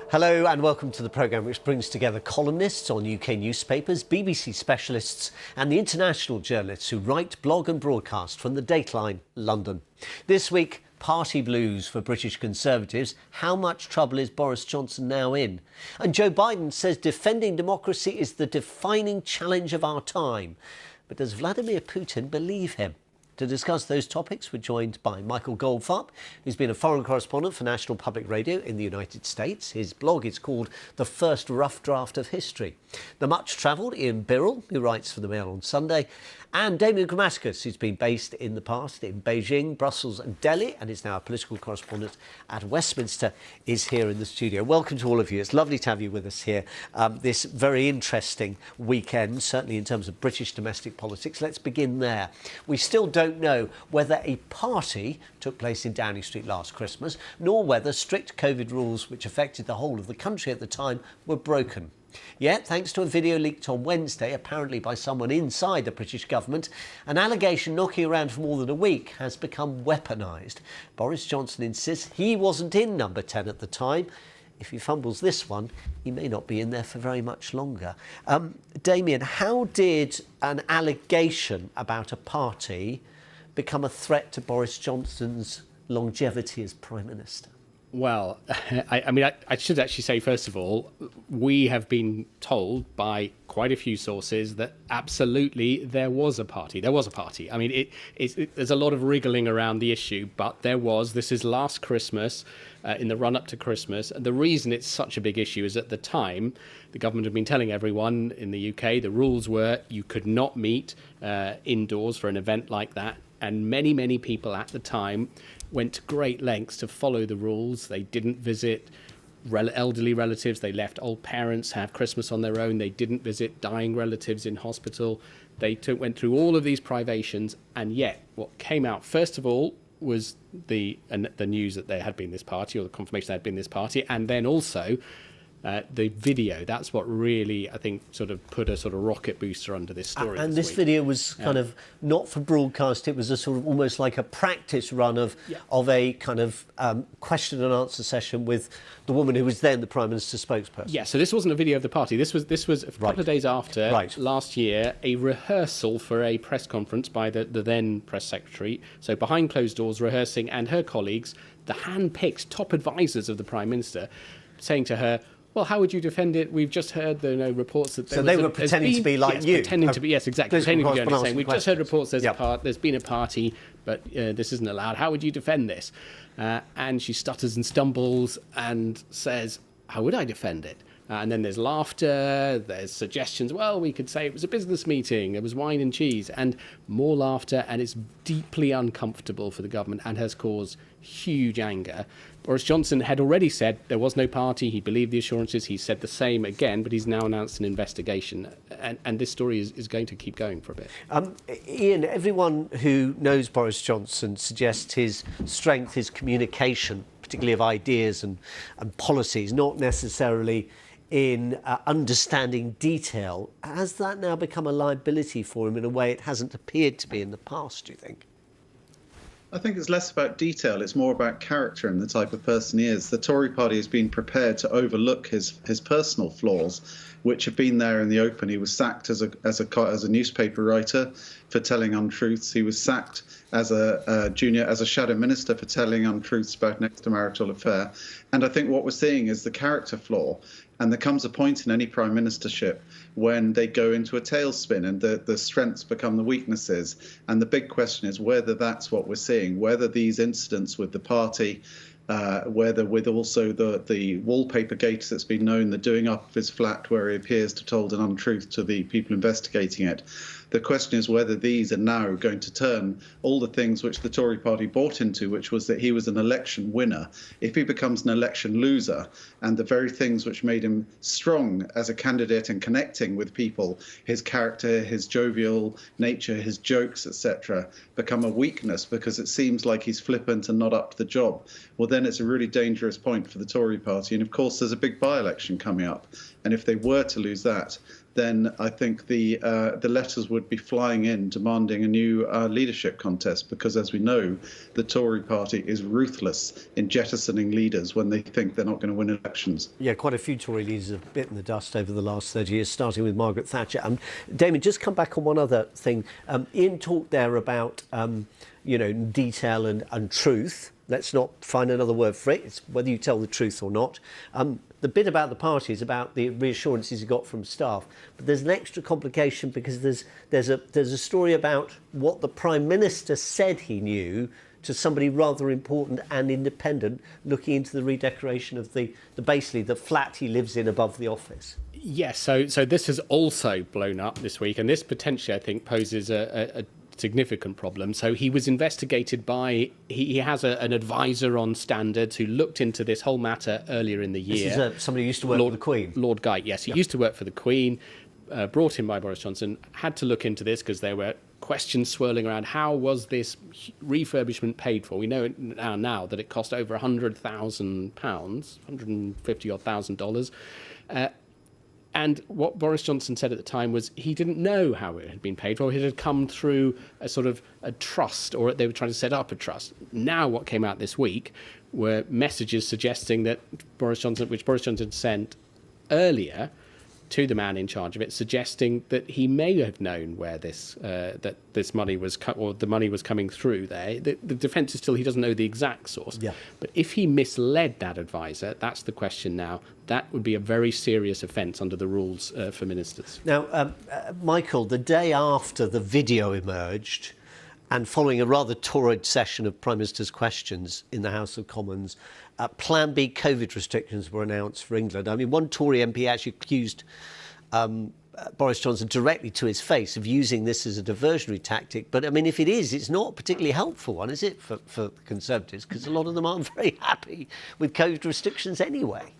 Hello and welcome to the programme which brings together columnists on UK newspapers, BBC specialists and the international journalists who write, blog and broadcast from the Dateline London. This week, party blues for British Conservatives. How much trouble is Boris Johnson now in? And Joe Biden says defending democracy is the defining challenge of our time. But does Vladimir Putin believe him? To discuss those topics, we're joined by Michael Goldfarb, who's been a foreign correspondent for National Public Radio in the United States. His blog is called The First Rough Draft of History. The much-travelled Ian Birrell, who writes for the Mail on Sunday, and Damien Grammaticus, who's been based in the past in Beijing, Brussels and Delhi, and is now a political correspondent at Westminster, is here in the studio. Welcome to all of you. It's lovely to have you with us here this very interesting weekend, certainly in terms of British domestic politics. Let's begin there. We still don't know whether a party took place in Downing Street last Christmas, nor whether strict COVID rules which affected the whole of the country at the time were broken. Yet, thanks to a video leaked on Wednesday, apparently by someone inside the British government, an allegation knocking around for more than a week has become weaponised. Boris Johnson insists he wasn't in number 10 at the time. If he fumbles this one, he may not be in there for very much longer. Damien, how did an allegation about a party become a threat to Boris Johnson's longevity as Prime Minister? Well, I should actually say, first of all, we have been told by quite a few sources that absolutely there was a party. There was a party. I mean, there's a lot of wriggling around the issue, but there was. This is last Christmas, in the run-up to Christmas. And the reason it's such a big issue is at the time, the government had been telling everyone in the UK, the rules were you could not meet indoors for an event like that. And many, many people at the time went to great lengths to follow the rules. They didn't visit elderly relatives. They left old parents have Christmas on their own. They didn't visit dying relatives in hospital. They went through all of these privations. And yet what came out, first of all, was the news that there had been this party, or the confirmation there had been this party. And then also the video. That's what really, I think, sort of put a sort of rocket booster under this story. And this video was kind of not for broadcast. It was a sort of almost like a practice run of a kind of question and answer session with the woman who was then the Prime Minister's spokesperson. Yeah, so this wasn't a video of the party. This was a couple of days after, last year, a rehearsal for a press conference by the then press secretary. So behind closed doors, rehearsing, and her colleagues, the hand-picked top advisors of the Prime Minister, saying to her, well, how would you defend it? We've just heard the reports that so they were pretending to be like you. Pretending to be, yes, exactly. Pretending to be saying, we've just heard reports. There's been a party, but this isn't allowed. How would you defend this? And she stutters and stumbles and says, "How would I defend it?" And then there's laughter. There's suggestions. Well, we could say it was a business meeting. There was wine and cheese, and more laughter. And it's deeply uncomfortable for the government and has caused huge anger. Boris Johnson had already said there was no party. He believed the assurances. He said the same again, but he's now announced an investigation. And this story is going to keep going for a bit. Ian, everyone who knows Boris Johnson suggests his strength, his communication, particularly of ideas and policies, not necessarily in understanding detail. Has that now become a liability for him in a way it hasn't appeared to be in the past, do you think? I think it's less about detail, it's more about character and the type of person he is. The Tory party has been prepared to overlook his personal flaws, which have been there in the open. He was sacked as a newspaper writer for telling untruths. He was sacked as a shadow minister for telling untruths about an extramarital affair. And I think what we're seeing is the character flaw. And there comes a point in any prime ministership when they go into a tailspin and the strengths become the weaknesses. And the big question is whether that's what we're seeing, whether these incidents with the party, whether with also the wallpaper gate that's been known, the doing up of his flat where he appears to have told an untruth to the people investigating it. The question is whether these are now going to turn all the things which the Tory party bought into, which was that he was an election winner. If he becomes an election loser, and the very things which made him strong as a candidate and connecting with people, his character, his jovial nature, his jokes, etc., become a weakness because it seems like he's flippant and not up to the job, well, then it's a really dangerous point for the Tory party. And of course, there's a big by-election coming up. And if they were to lose that, then I think the letters would be flying in demanding a new leadership contest, because, as we know, the Tory party is ruthless in jettisoning leaders when they think they're not going to win elections. Yeah, quite a few Tory leaders have bitten the dust over the last 30 years, starting with Margaret Thatcher. Damien, just come back on one other thing. Ian talked there about, detail and truth. Let's not find another word for it. It's whether you tell the truth or not. The bit about the party is about the reassurances he got from staff, but there's an extra complication because there's a story about what the Prime Minister said he knew to somebody rather important and independent, looking into the redecoration of basically the flat he lives in above the office. Yes, so this has also blown up this week, and this potentially, I think, poses a significant problem. So he was investigated by, he has an advisor on standards who looked into this whole matter earlier in the year. This is somebody who used to work for the Queen. Lord Guy, yes, he used to work for the Queen, brought in by Boris Johnson, had to look into this because there were questions swirling around. How was this refurbishment paid for? We know now that it cost over £100,000, $150,000. And what Boris Johnson said at the time was he didn't know how it had been paid for. It had come through a sort of a trust, or they were trying to set up a trust. Now what came out this week were messages suggesting that Boris Johnson sent earlier to the man in charge of it, suggesting that he may have known where that this money was or the money was coming through there. The defence is still he doesn't know the exact source. Yeah. But if he misled that advisor, that's the question now. That would be a very serious offence under the rules for ministers. Now, Michael, the day after the video emerged, and following a rather torrid session of Prime Minister's questions in the House of Commons, Plan B COVID restrictions were announced for England. I mean, one Tory MP actually accused Boris Johnson directly to his face of using this as a diversionary tactic. But, I mean, if it is, it's not a particularly helpful one, is it, for Conservatives? Because a lot of them aren't very happy with COVID restrictions anyway.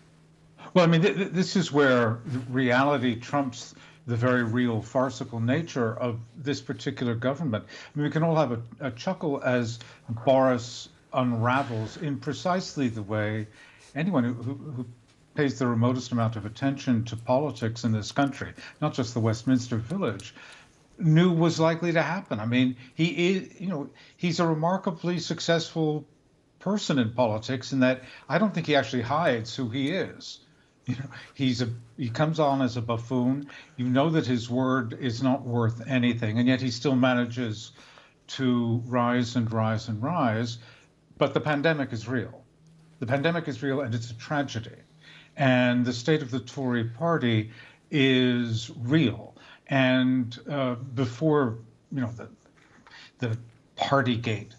Well, I mean, this is where reality trumps the very real farcical nature of this particular government. I mean, we can all have a chuckle as Boris unravels in precisely the way anyone who pays the remotest amount of attention to politics in this country, not just the Westminster Village, knew was likely to happen. I mean, he's a remarkably successful person in politics in that I don't think he actually hides who he is. He comes on as a buffoon. You know that his word is not worth anything, and yet he still manages to rise and rise and rise. But the pandemic is real. The pandemic is real, and it's a tragedy. And the state of the Tory party is real. And before the Partygate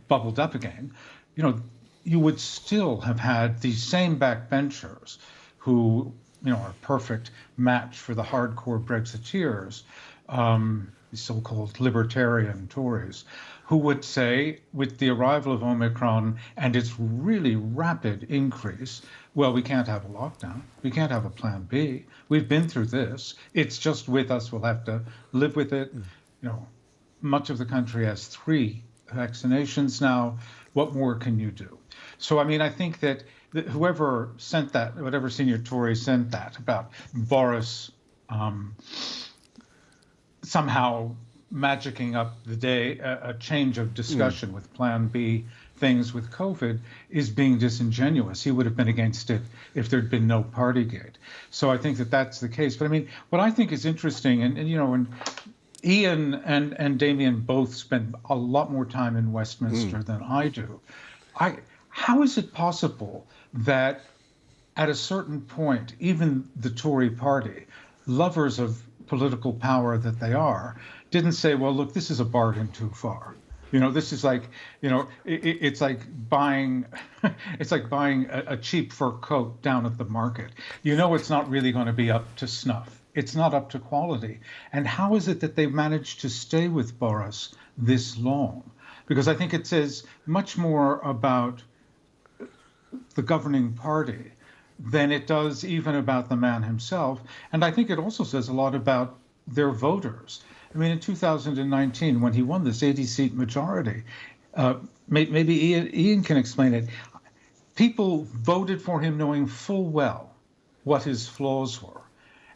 bubbled up again, you would still have had these same backbenchers who, are a perfect match for the hardcore Brexiteers, the so-called libertarian Tories, who would say, with the arrival of Omicron and its really rapid increase, well, we can't have a lockdown. We can't have a plan B. We've been through this. It's just with us. We'll have to live with it. Much of the country has 3 vaccinations now. What more can you do? So, I mean, I think that whoever sent that, whatever senior Tory sent that about Boris somehow magicking up the day, a change of discussion with Plan B things with COVID, is being disingenuous. He would have been against it if there'd been no Partygate. So I think that that's the case. But I mean, what I think is interesting, and Ian and Damien both spend a lot more time in Westminster than I do. How is it possible that at a certain point, even the Tory party, lovers of political power that they are, didn't say, well, look, this is a bargain too far. This is like, it's like buying a cheap fur coat down at the market. It's not really going to be up to snuff. It's not up to quality. And how is it that they managed to stay with Boris this long? Because I think it says much more about the governing party than it does even about the man himself. And I think it also says a lot about their voters. I mean, in 2019, when he won this 80-seat majority, maybe Ian can explain it, people voted for him knowing full well what his flaws were.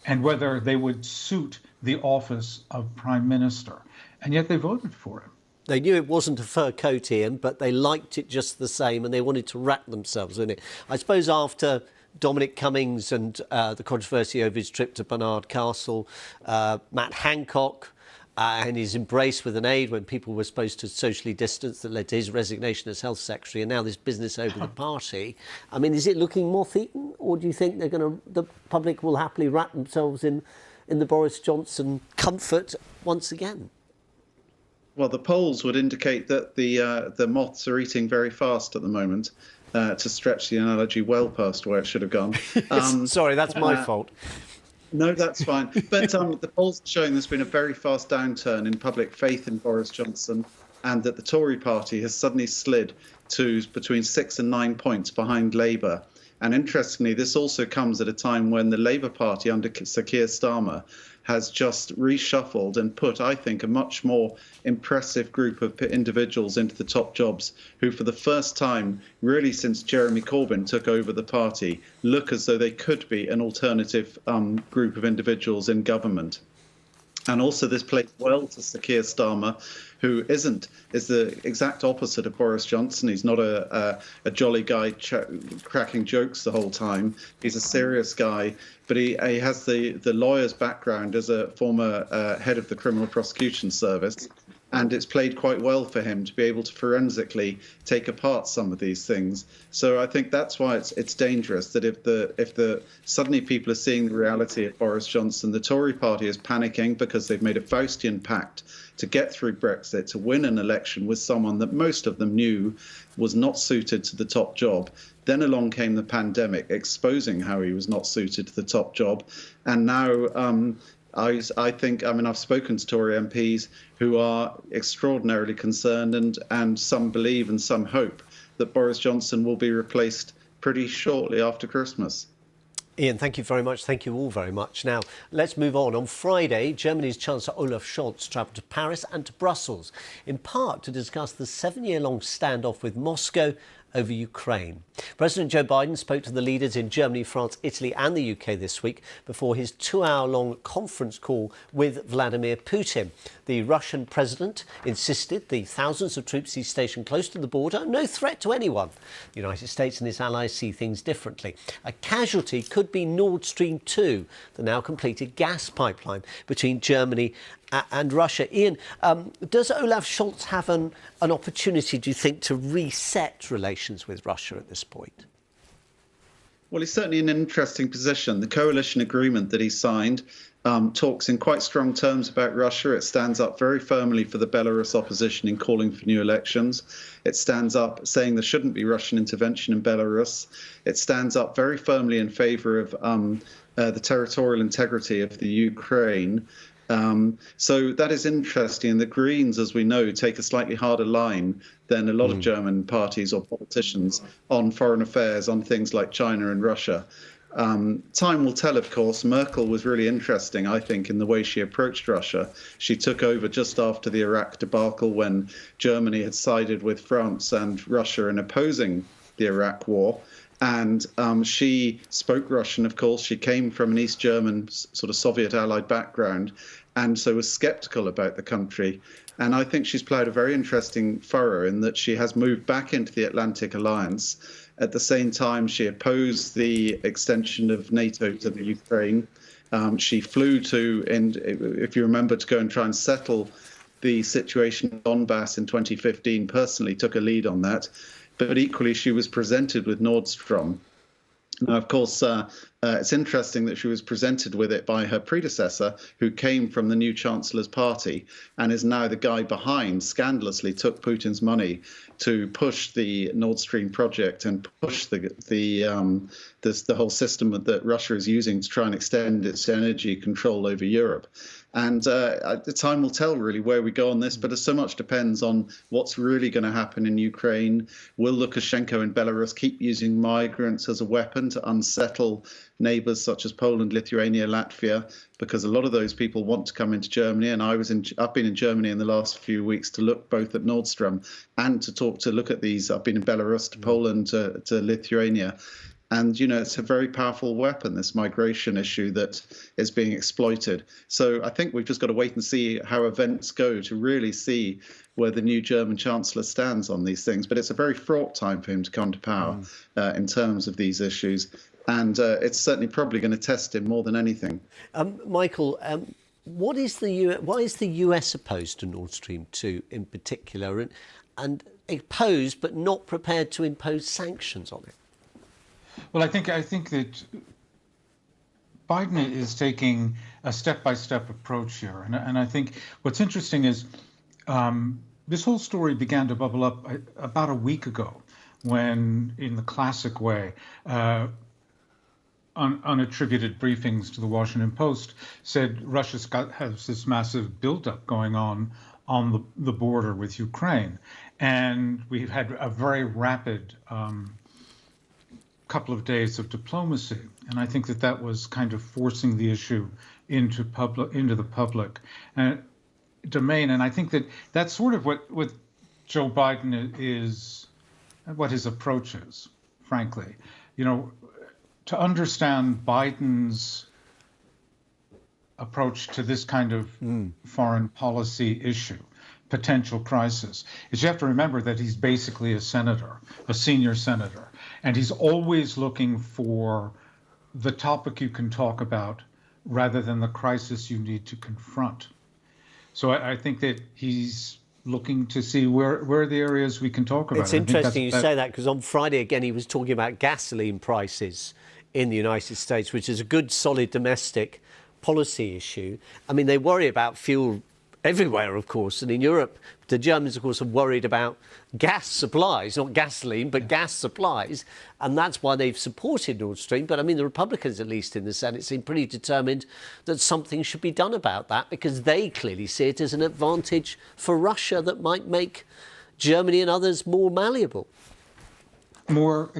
and whether they would suit the office of prime minister. And yet they voted for him. They knew it wasn't a fur coat, Ian, but they liked it just the same, and they wanted to wrap themselves in it. I suppose after Dominic Cummings and the controversy over his trip to Barnard Castle, Matt Hancock and his embrace with an aide when people were supposed to socially distance that led to his resignation as health secretary, and now this business over the party. I mean, is it looking more Thetan, or do you think the public will happily wrap themselves in the Boris Johnson comfort once again? Well, the polls would indicate that the moths are eating very fast at the moment, to stretch the analogy well past where it should have gone. Sorry, that's my fault. No, that's fine. But the polls are showing there's been a very fast downturn in public faith in Boris Johnson, and that the Tory party has suddenly slid to between 6 and 9 points behind Labour. And interestingly, this also comes at a time when the Labour Party under Sir Keir Starmer has just reshuffled and put, I think, a much more impressive group of individuals into the top jobs who, for the first time, really since Jeremy Corbyn took over the party, look as though they could be an alternative group of individuals in government. And also this plays well to Sir Keir Starmer, who is the exact opposite of Boris Johnson. He's not a jolly guy cracking jokes the whole time. He's a serious guy, but he has the lawyer's background as a former head of the Criminal Prosecution Service. And it's played quite well for him to be able to forensically take apart some of these things. So I think that's why it's dangerous that if suddenly people are seeing the reality of Boris Johnson, the Tory party is panicking because they've made a Faustian pact to get through Brexit, to win an election with someone that most of them knew was not suited to the top job. Then along came the pandemic, exposing how he was not suited to the top job. And now I think, I've spoken to Tory MPs who are extraordinarily concerned, and some believe and some hope that Boris Johnson will be replaced pretty shortly after Christmas. Ian, thank you very much. Thank you all very much. Now, let's move on. On Friday, Germany's Chancellor Olaf Scholz travelled to Paris and to Brussels, in part to discuss the 7-year-long standoff with Moscow over Ukraine. President Joe Biden spoke to the leaders in Germany, France, Italy and the UK this week before his 2-hour-long conference call with Vladimir Putin. The Russian president insisted the thousands of troops he stationed close to the border are no threat to anyone. The United States and its allies see things differently. A casualty could be Nord Stream 2, the now completed gas pipeline between Germany and Russia. Ian, does Olaf Scholz have an opportunity, do you think, to reset relations with Russia at this point? Well, he's certainly in an interesting position. The coalition agreement that he signed talks in quite strong terms about Russia. It stands up very firmly for the Belarus opposition in calling for new elections. It stands up saying there shouldn't be Russian intervention in Belarus. It stands up very firmly in favour of the territorial integrity of the Ukraine. So that is interesting. And the Greens, as we know, take a slightly harder line than a lot of German parties or politicians on foreign affairs, on things like China and Russia. Time will tell, of course. Merkel was really interesting, I think, in the way she approached Russia. She took over just after the Iraq debacle, when Germany had sided with France and Russia in opposing the Iraq war. And she spoke Russian, of course. She came from an East German sort of Soviet allied background, and so was skeptical about the country. And I think she's ploughed a very interesting furrow in that she has moved back into the Atlantic Alliance. At the same time, she opposed the extension of NATO to the Ukraine. She flew to, and if you remember, to go and try and settle the situation in Donbass in 2015, personally took a lead on that. But equally, she was presented with Nord Stream. Now, of course, it's interesting that she was presented with it by her predecessor, who came from the new Chancellor's party and is now the guy behind, scandalously took Putin's money to push the Nord Stream project and push the whole system that Russia is using to try and extend its energy control over Europe. And the time will tell, really, where we go on this. But so much depends on what's really going to happen in Ukraine. Will Lukashenko in Belarus keep using migrants as a weapon to unsettle neighbours such as Poland, Lithuania, Latvia? Because a lot of those people want to come into Germany. And I've been in Germany in the last few weeks to look both at Nord Stream and to look at these. I've been in Belarus, to Poland, to Lithuania. And, it's a very powerful weapon, this migration issue that is being exploited. So I think we've just got to wait and see how events go to really see where the new German Chancellor stands on these things. But it's a very fraught time for him to come to power in terms of these issues. And it's certainly probably going to test him more than anything. Michael, why is the US opposed to Nord Stream 2 in particular, and opposed but not prepared to impose sanctions on it? Well, I think that Biden is taking a step-by-step approach here, and I think what's interesting is this whole story began to bubble up about a week ago, when, in the classic way, unattributed briefings to the Washington Post said Russia has this massive buildup going on the border with Ukraine, and we've had a very rapid couple of days of diplomacy, and I think that was kind of forcing the issue into the public domain. And I think that's sort of what Joe Biden is, what his approach is, frankly. To understand Biden's approach to this kind of foreign policy issue, potential crisis, is you have to remember that he's basically a senator, a senior senator. And he's always looking for the topic you can talk about rather than the crisis you need to confront. So I think that he's looking to see where are the areas we can talk about. It's interesting you say that, because on Friday, again, he was talking about gasoline prices in the United States, which is a good, solid domestic policy issue. I mean, they worry about fuel everywhere, of course, and in Europe, the Germans, of course, are worried about gas supplies, not gasoline, but gas supplies, and that's why they've supported Nord Stream. But I mean, the Republicans, at least in the Senate, seem pretty determined that something should be done about that, because they clearly see it as an advantage for Russia that might make Germany and others more malleable. More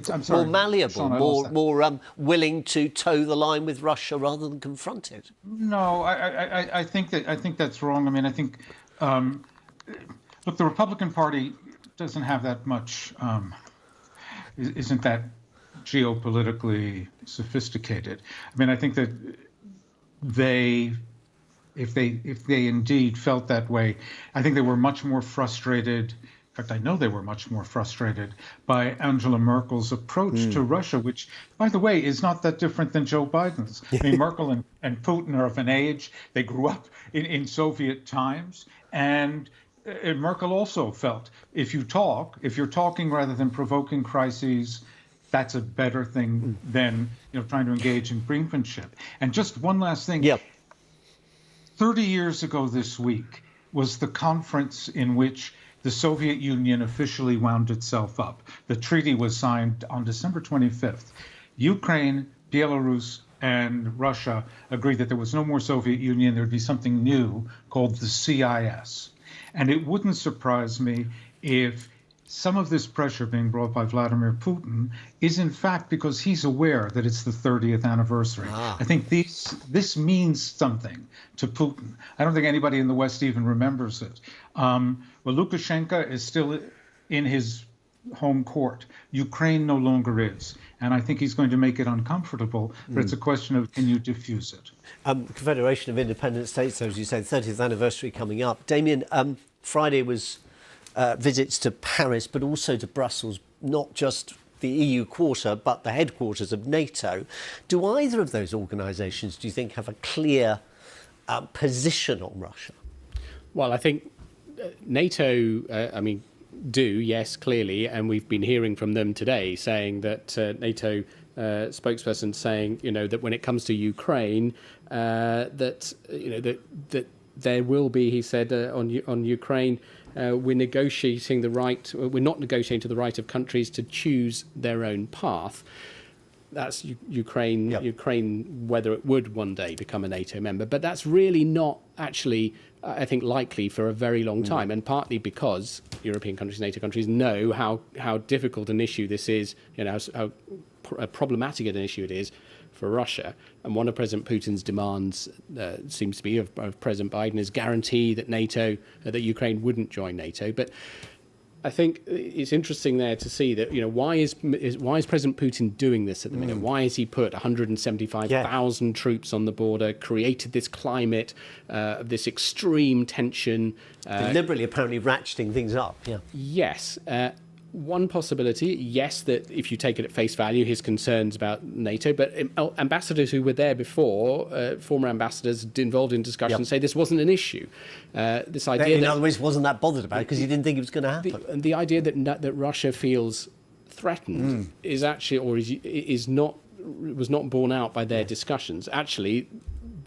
malleable, Sean, more willing to toe the line with Russia rather than confront it. No, I think that's wrong. I mean, I think, look, the Republican Party doesn't have that much, isn't that geopolitically sophisticated. I mean, I think that if they indeed felt that way, I think they were much more frustrated. In fact, I know they were much more frustrated by Angela Merkel's approach to Russia, which, by the way, is not that different than Joe Biden's. I mean, Merkel and Putin are of an age. They grew up in Soviet times. And Merkel also felt if you're talking rather than provoking crises, that's a better thing than trying to engage in brinkmanship. And just one last thing. Yep. 30 years ago this week was the conference in which the Soviet Union officially wound itself up. The treaty was signed on December 25th. Ukraine, Belarus, and Russia agreed that there was no more Soviet Union. There would be something new called the CIS. And it wouldn't surprise me if some of this pressure being brought by Vladimir Putin is in fact because he's aware that it's the 30th anniversary. I think this means something to Putin. I don't think anybody in the West even remembers it. Well, Lukashenko is still in his home court. Ukraine no longer is. And I think he's going to make it uncomfortable, but it's a question of, can you diffuse it? Confederation of Independent States, as you said, 30th anniversary coming up. Damien, Friday was visits to Paris, but also to Brussels, not just the EU quarter, but the headquarters of NATO. Do either of those organisations, do you think, have a clear position on Russia? Well, I think NATO, do, yes, clearly, and we've been hearing from them today saying that NATO spokesperson saying, that when it comes to Ukraine, that there will be, he said, on Ukraine, we're not negotiating the right of countries to choose their own path. That's Ukraine, Yep. Ukraine, whether it would one day become a NATO member. But that's really not actually, I think, likely for a very long time. And partly because European countries, NATO countries, know how difficult an issue this is, how problematic an issue it is for Russia. And one of President Putin's demands seems to be of President Biden is guarantee that that Ukraine wouldn't join NATO. But I think it's interesting there to see that, why is President Putin doing this at the minute? Why has he put 175,000 troops on the border, created this climate of this extreme tension? Deliberately, apparently, ratcheting things up. Yeah. Yes. One possibility, yes, that if you take it at face value, his concerns about NATO, but ambassadors who were there before, former ambassadors involved in discussions, say this wasn't an issue. This idea in other words, wasn't that bothered about it because he didn't think it was going to happen. The idea that Russia feels threatened is actually, or was not borne out by their discussions. Actually,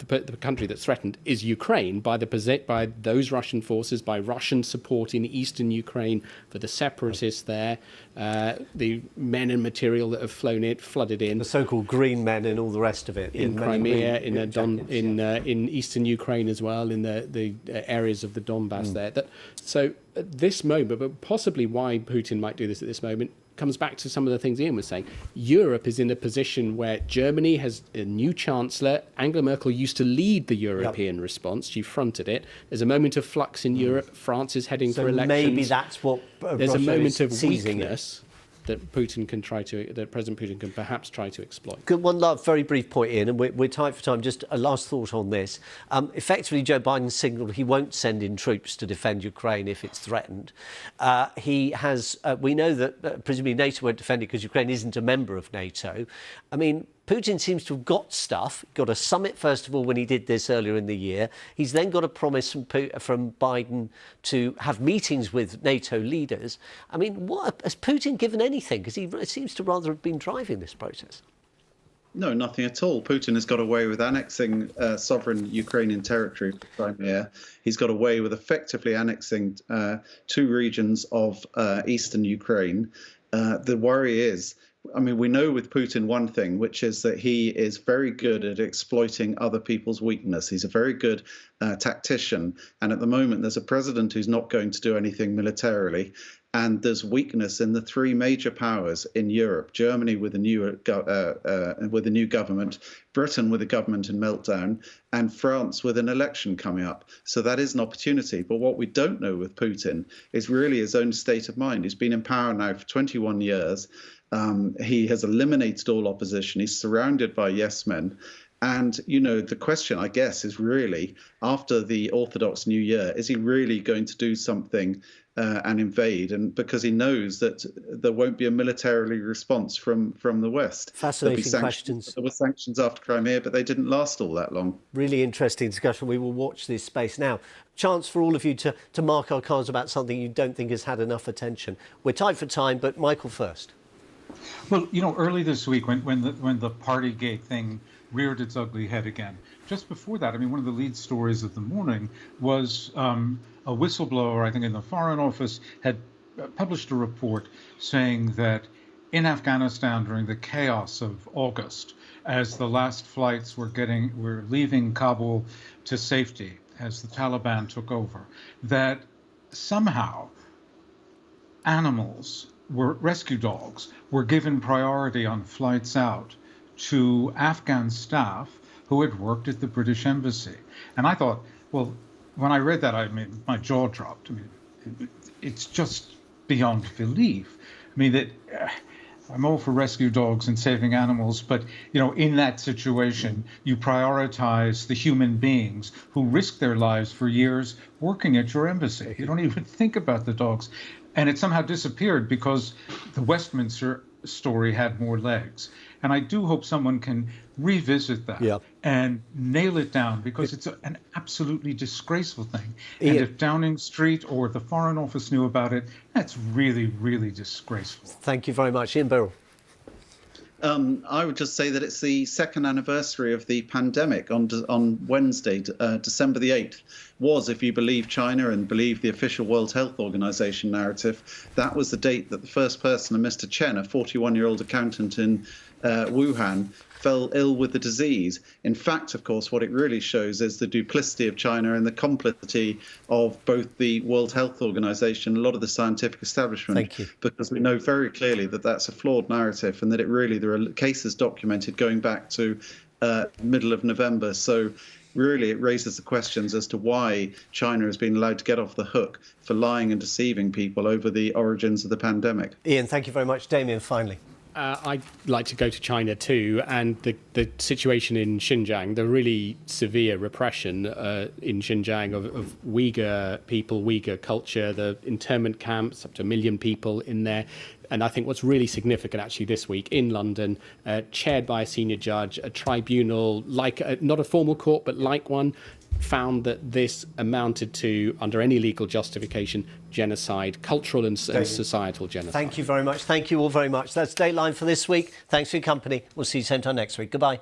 the country that's threatened is Ukraine by those Russian forces, by Russian support in eastern Ukraine for the separatists there, the men and material that have flooded in, the so-called green men and all the rest of it in Crimea, in eastern Ukraine as well, in the areas of the Donbass there. So at this moment, but possibly why Putin might do this at this moment, comes back to some of the things Ian was saying. Europe is in a position where Germany has a new chancellor. Angela Merkel used to lead the European response. She fronted it. There's a moment of flux in Europe. France is heading for elections. Maybe that's what there's Russia a moment of seizing weakness that President Putin can perhaps try to exploit. Good. One last very brief point, Ian, and we're tight for time. Just a last thought on this. Effectively, Joe Biden signalled he won't send in troops to defend Ukraine if it's threatened. He has. We know that presumably NATO won't defend it because Ukraine isn't a member of NATO. I mean, Putin seems to have got stuff. Got a summit, first of all, when he did this earlier in the year. He's then got a promise from Biden to have meetings with NATO leaders. I mean, has Putin given anything? Because he seems to rather have been driving this process. No, nothing at all. Putin has got away with annexing sovereign Ukrainian territory, Crimea. He's got away with effectively annexing 2 regions of eastern Ukraine. The worry is, I mean, we know with Putin one thing, which is that he is very good at exploiting other people's weakness. He's a very good tactician. And at the moment, there's a president who's not going to do anything militarily. And there's weakness in the 3 major powers in Europe: Germany with a new government, Britain with a government in meltdown, and France with an election coming up. So that is an opportunity. But what we don't know with Putin is really his own state of mind. He's been in power now for 21 years. He has eliminated all opposition. He's surrounded by yes men. And, the question, I guess, is really, after the Orthodox New Year, is he really going to do something and invade? And because he knows that there won't be a military response from the West. Fascinating questions. There were sanctions after Crimea, but they didn't last all that long. Really interesting discussion. We will watch this space. Now, chance for all of you to mark our cards about something you don't think has had enough attention. We're tight for time, but Michael first. Well, early this week when the Partygate thing reared its ugly head again, just before that, I mean, one of the lead stories of the morning was a whistleblower, I think in the Foreign Office, had published a report saying that in Afghanistan during the chaos of August, as the last flights were leaving Kabul to safety as the Taliban took over, that somehow rescue dogs were given priority on flights out to Afghan staff who had worked at the British Embassy. And I thought, well, when I read that, my jaw dropped. I mean, it's just beyond belief. I mean, that I'm all for rescue dogs and saving animals, but, in that situation, you prioritize the human beings who risk their lives for years working at your embassy. You don't even think about the dogs. And it somehow disappeared because the Westminster story had more legs. And I do hope someone can revisit that and nail it down, because it's an absolutely disgraceful thing. And if Downing Street or the Foreign Office knew about it, that's really, really disgraceful. Thank you very much. Ian Birrell. I would just say that it's the 2nd anniversary of the pandemic on Wednesday, December the 8th. Was, if you believe China and believe the official World Health Organization narrative, that was the date that the first person, Mr. Chen, a 41-year-old accountant in Wuhan, fell ill with the disease. In fact, of course, what it really shows is the duplicity of China and the complicity of both the World Health Organization and a lot of the scientific establishment. Thank you. Because we know very clearly that that's a flawed narrative, and that there are cases documented going back to middle of November. So really, it raises the questions as to why China has been allowed to get off the hook for lying and deceiving people over the origins of the pandemic. Ian, thank you very much. Damien, finally. I'd like to go to China too, and the situation in Xinjiang, the really severe repression in Xinjiang of Uyghur people, Uyghur culture, the internment camps, up to 1 million people in there. And I think what's really significant actually this week in London, chaired by a senior judge, a tribunal, not a formal court, but like one, found that this amounted to, under any legal justification, genocide, cultural and societal genocide. Thank you very much. Thank you all very much. That's Dateline for this week. Thanks for your company. We'll see you same time next week. Goodbye.